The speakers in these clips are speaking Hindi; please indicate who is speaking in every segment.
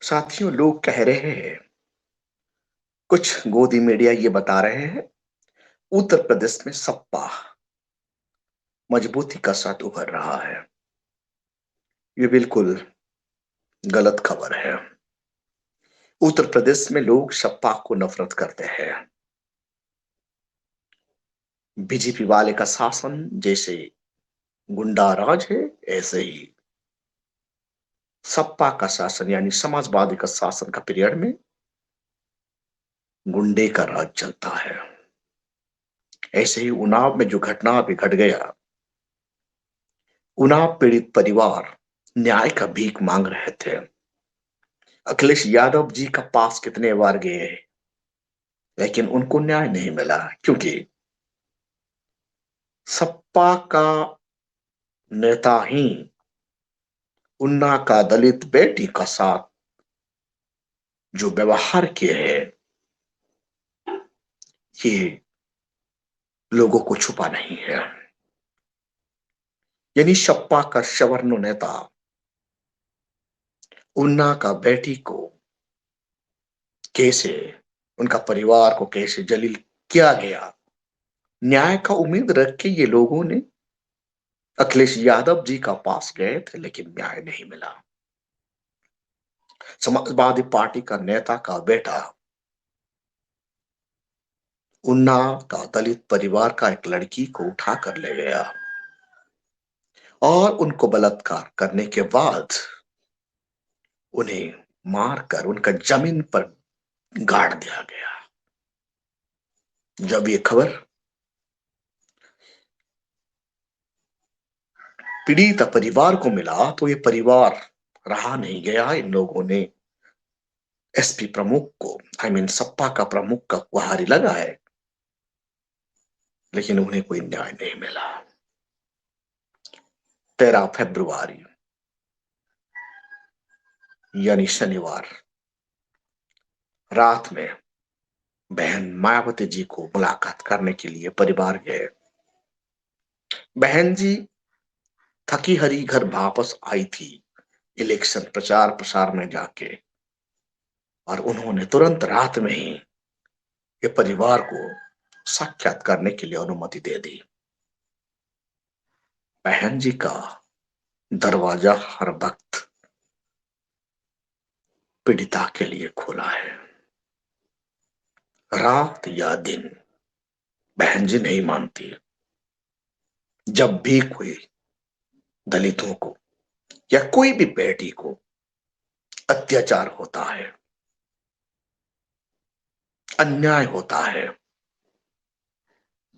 Speaker 1: साथियों, लोग कह रहे हैं, कुछ गोदी मीडिया ये बता रहे हैं, उत्तर प्रदेश में सपा मजबूती का साथ उभर रहा है। ये बिल्कुल गलत खबर है। उत्तर प्रदेश में लोग सपा को नफरत करते हैं। बीजेपी वाले का शासन जैसे गुंडा राज है, ऐसे ही सपा का शासन यानी समाजवादी का शासन का पीरियड में गुंडे का राज चलता है। ऐसे ही उन्नाव में जो घटना अभी घट गया, उन्नाव पीड़ित परिवार न्याय का भीख मांग रहे थे। अखिलेश यादव जी का पास कितने बार गए, लेकिन उनको न्याय नहीं मिला, क्योंकि सपा का नेता ही उन्ना का दलित बेटी का साथ जो व्यवहार किए है, ये लोगों को छुपा नहीं है। यानी सपा का सवर्ण नेता उन्ना का बेटी को कैसे, उनका परिवार को कैसे जलील किया गया, न्याय का उम्मीद रख के ये लोगों ने अखिलेश यादव जी का पास गए थे, लेकिन न्याय नहीं मिला। समाजवादी पार्टी का नेता का बेटा उन्ना का दलित परिवार का एक लड़की को उठा कर ले गया और उनको बलात्कार करने के बाद उन्हें मारकर उनका जमीन पर गाड़ दिया गया। जब ये खबर पीड़ित परिवार को मिला, तो ये परिवार रहा नहीं गया। इन लोगों ने एसपी प्रमुख को, सपा का प्रमुख का गुहारी लगाए, लेकिन उन्हें कोई न्याय नहीं मिला। 13 फरवरी यानी शनिवार रात में बहन मायावती जी को मुलाकात करने के लिए परिवार गए। बहन जी थकी हरी घर वापस आई थी इलेक्शन प्रचार प्रसार में जाके, और उन्होंने तुरंत रात में ही ये परिवार को साक्षात करने के लिए अनुमति दे दी। बहन जी का दरवाजा हर वक्त पीड़िता के लिए खुला है, रात या दिन। बहन जी नहीं मानती। जब भी कोई दलितों को या कोई भी बेटी को अत्याचार होता है, अन्याय होता है,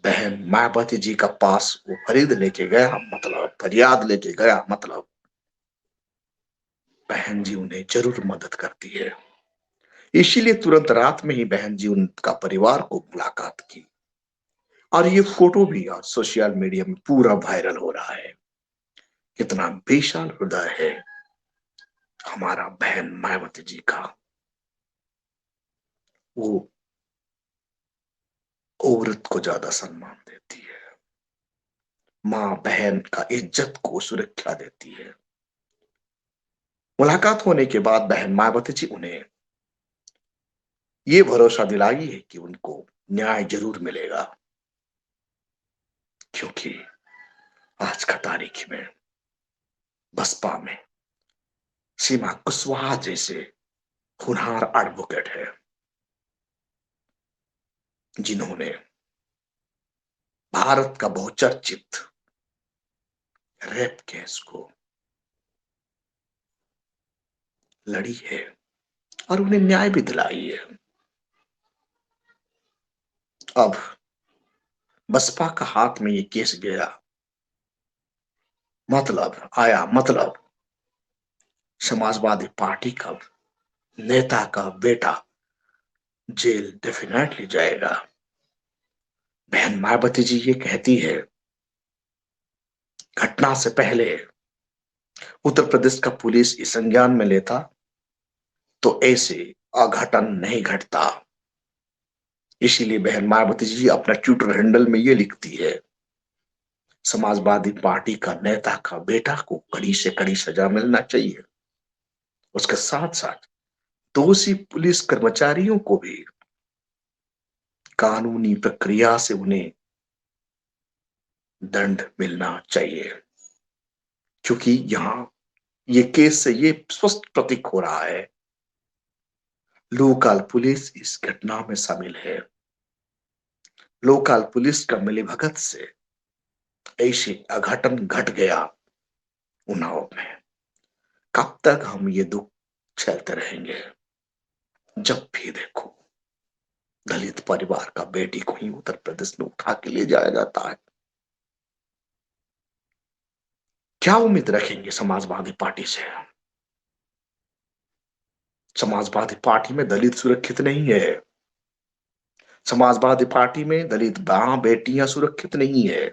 Speaker 1: बहन मायावती जी का पास वो फरीद लेके गया, मतलब फरियाद लेके गया, मतलब बहन जी उन्हें जरूर मदद करती है। इसीलिए तुरंत रात में ही बहन जी उनका परिवार को मुलाकात की, और ये फोटो भी आज सोशल मीडिया में पूरा वायरल हो रहा है। कितना विशाल हृदय है हमारा बहन मायावती जी का। वो औरत को ज्यादा सम्मान देती है, मां बहन का इज्जत को सुरक्षा देती है। मुलाकात होने के बाद बहन मायावती जी उन्हें ये भरोसा दिलाई है कि उनको न्याय जरूर मिलेगा, क्योंकि आज का तारीख में बसपा में सीमा कुशवाहा जैसे होनहार एडवोकेट है, जिन्होंने भारत का बहुचर्चित रेप केस को लड़ी है और उन्हें न्याय भी दिलाई है। अब बसपा का हाथ में ये केस गया, मतलब आया, मतलब समाजवादी पार्टी का नेता का बेटा जेल डेफिनेटली जाएगा। बहन मायावती जी ये कहती है, घटना से पहले उत्तर प्रदेश का पुलिस इस संज्ञान में लेता तो ऐसे अघटन नहीं घटता। इसीलिए बहन मायावती जी अपना ट्विटर हैंडल में ये लिखती है, समाजवादी पार्टी का नेता का बेटा को कड़ी से कड़ी सजा मिलना चाहिए। उसके साथ साथ दोषी पुलिस कर्मचारियों को भी कानूनी प्रक्रिया से उन्हें दंड मिलना चाहिए, क्योंकि यहां ये केस से ये स्पष्ट प्रतीक हो रहा है लोकल पुलिस इस घटना में शामिल है। लोकल पुलिस का मिलीभगत से ऐसे अघटन घट गया उन्नाव में। कब तक हम ये दुख झेलते रहेंगे? जब भी देखो दलित परिवार का बेटी को ही उत्तर प्रदेश में उठा के ले जाया जाता है। क्या उम्मीद रखेंगे समाजवादी पार्टी से? समाजवादी पार्टी में दलित सुरक्षित नहीं है। समाजवादी पार्टी में दलित मां बेटियां सुरक्षित नहीं है।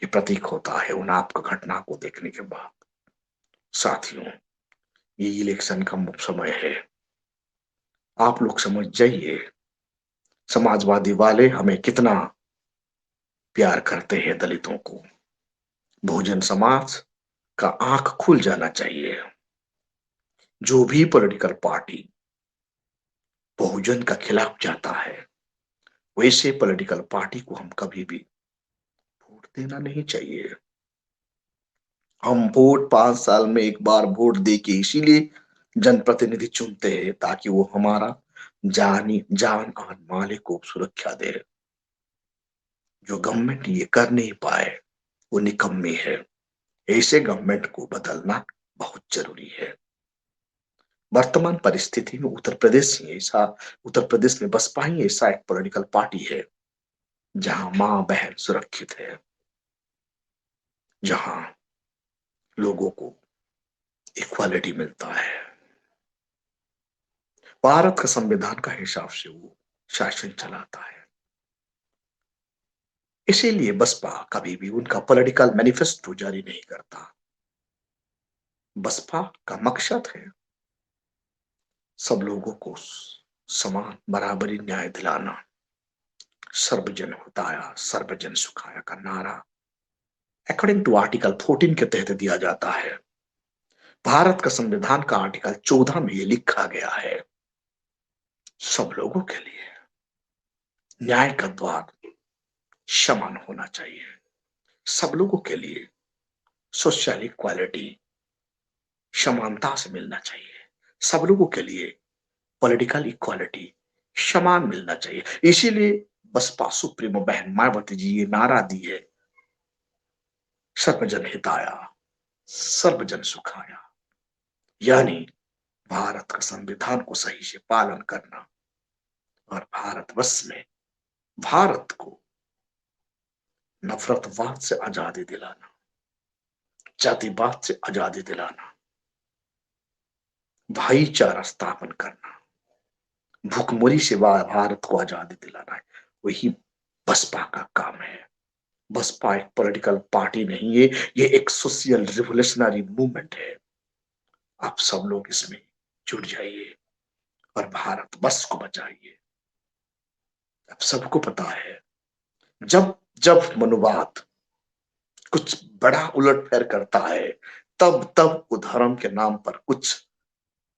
Speaker 1: ये प्रतीक होता है उन आपका घटना को देखने के बाद। साथियों, ये इलेक्शन का समय है, आप लोग समझ जाइए समाजवादी वाले हमें कितना प्यार करते हैं दलितों को। बहुजन समाज का आंख खुल जाना चाहिए। जो भी पॉलिटिकल पार्टी बहुजन का खिलाफ जाता है, वैसे पॉलिटिकल पार्टी को हम कभी भी वोट देना नहीं चाहिए। हम वोट 5 साल में एक बार वोट दे के इसीलिए जनप्रतिनिधि चुनते हैं ताकि वो हमारा जान और माल को सुरक्षा दे। जो गवर्नमेंट ये कर नहीं पाए वो निकम्मी है। ऐसे गवर्नमेंट को बदलना बहुत जरूरी है। वर्तमान परिस्थिति में उत्तर प्रदेश में बसपा ही ऐसा एक पॉलिटिकल पार्टी है जहां मां बहन सुरक्षित है, जहां लोगों को इक्वालिटी मिलता है। भारत का संविधान का हिसाब से वो शासन चलाता है। इसीलिए बसपा कभी भी उनका पॉलिटिकल मैनिफेस्टो जारी नहीं करता। बसपा का मकसद है सब लोगों को समान बराबरी न्याय दिलाना। सर्वजन हिताय सर्वजन सुखाय का नारा अकॉर्डिंग टू आर्टिकल 14 के तहत दिया जाता है। भारत का संविधान का आर्टिकल 14 में यह लिखा गया है सब लोगों के लिए न्याय का द्वार समान होना चाहिए। सब लोगों के लिए सोशल इक्वालिटी समानता से मिलना चाहिए। सब लोगों के लिए पॉलिटिकल इक्वालिटी समान मिलना चाहिए। इसीलिए बसपा सुप्रीमो बहन मायावती जी ये नारा दी है सर्वजन हिताया सर्वजन सुखाया, यानी भारत का संविधान को सही से पालन करना और भारतवर्ष में भारत को नफरतवाद से आजादी दिलाना, जातिवाद से आजादी दिलाना, भाईचारा स्थापन करना, भूखमरी से भारत को आजादी दिलाना है। वही बसपा का काम है। बसपा एक पॉलिटिकल पार्टी नहीं है, ये एक सोशल रिवोल्यूशनरी मूवमेंट है। आप सब लोग इसमें जुड़ जाइए और भारत वर्ष को बचाइए। अब सबको पता है जब जब मनुवाद कुछ बड़ा उलटफेर करता है तब तब वो धर्म के नाम पर कुछ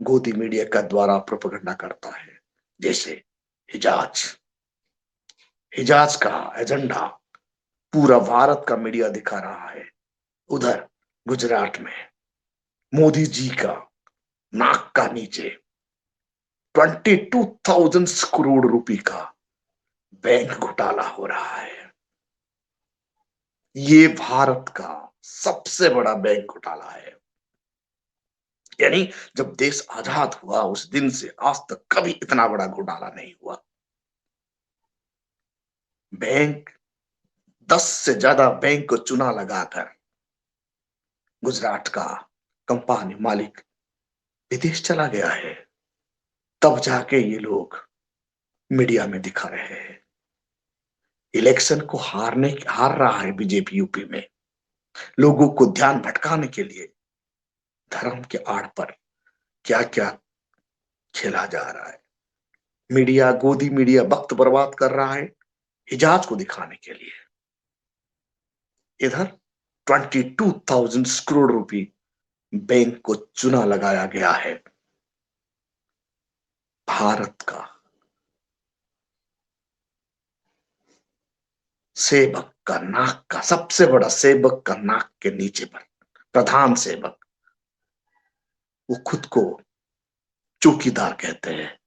Speaker 1: गोदी मीडिया का द्वारा प्रोपेगेंडा करता है। जैसे हिजाज हिजाज का एजेंडा पूरा भारत का मीडिया दिखा रहा है। उधर गुजरात में मोदी जी का नाक का नीचे 22,000 करोड़ रुपए का बैंक घोटाला हो रहा है। ये भारत का सबसे बड़ा बैंक घोटाला है। यानी जब देश आजाद हुआ उस दिन से आज तक कभी इतना बड़ा घोटाला नहीं हुआ। बैंक 10 से ज्यादा बैंक को चुना लगाकर गुजरात का कंपनी मालिक विदेश चला गया है। तब जाके ये लोग मीडिया में दिखा रहे हैं इलेक्शन को हार रहा है बीजेपी यूपी में। लोगों को ध्यान भटकाने के लिए धर्म के आड़ पर क्या क्या खेला जा रहा है। मीडिया गोदी मीडिया वक्त बर्बाद कर रहा है हिजाज को दिखाने के लिए। इधर 22,000 करोड़ रुपए बैंक को चूना लगाया गया है। भारत का सेवक का नाक का सबसे बड़ा सेवक का नाक के नीचे पर प्रधान सेवक, वो खुद को चौकीदार कहते हैं।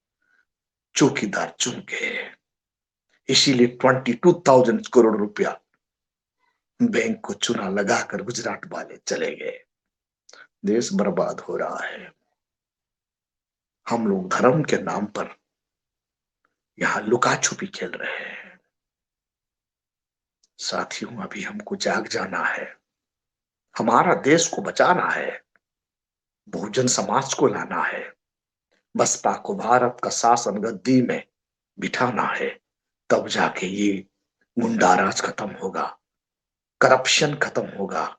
Speaker 1: चौकीदार चुन के, इसीलिए 22,000 करोड़ रुपया बैंक को चूना लगाकर गुजरात वाले चले गए। देश बर्बाद हो रहा है। हम लोग धर्म के नाम पर यहां लुका छुपी खेल रहे हैं। साथियों, अभी हमको जाग जाना है। हमारा देश को बचाना है। बहुजन समाज को लाना है। बसपा को भारत का शासन गद्दी में बिठाना है। तब जाके ये गुंडा राज खत्म होगा, करप्शन खत्म होगा,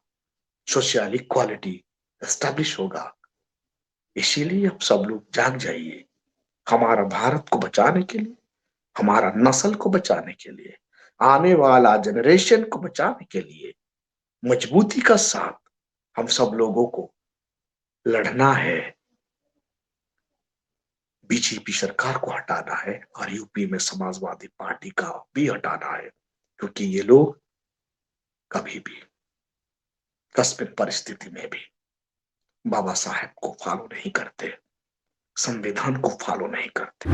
Speaker 1: सोशल इक्वालिटी एस्टैब्लिश होगा। इसीलिए अब सब लोग जाग जाइए। हमारा भारत को बचाने के लिए, हमारा नस्ल को बचाने के लिए, आने वाला जनरेशन को बचाने के लिए मजबूती का साथ हम सब लोगों को लड़ना है। बीजेपी सरकार को हटाना है और यूपी में समाजवादी पार्टी का भी हटाना है, क्योंकि ये लोग कभी भी कस्मिन परिस्थिति में भी बाबा साहेब को फॉलो नहीं करते, संविधान को फॉलो नहीं करते।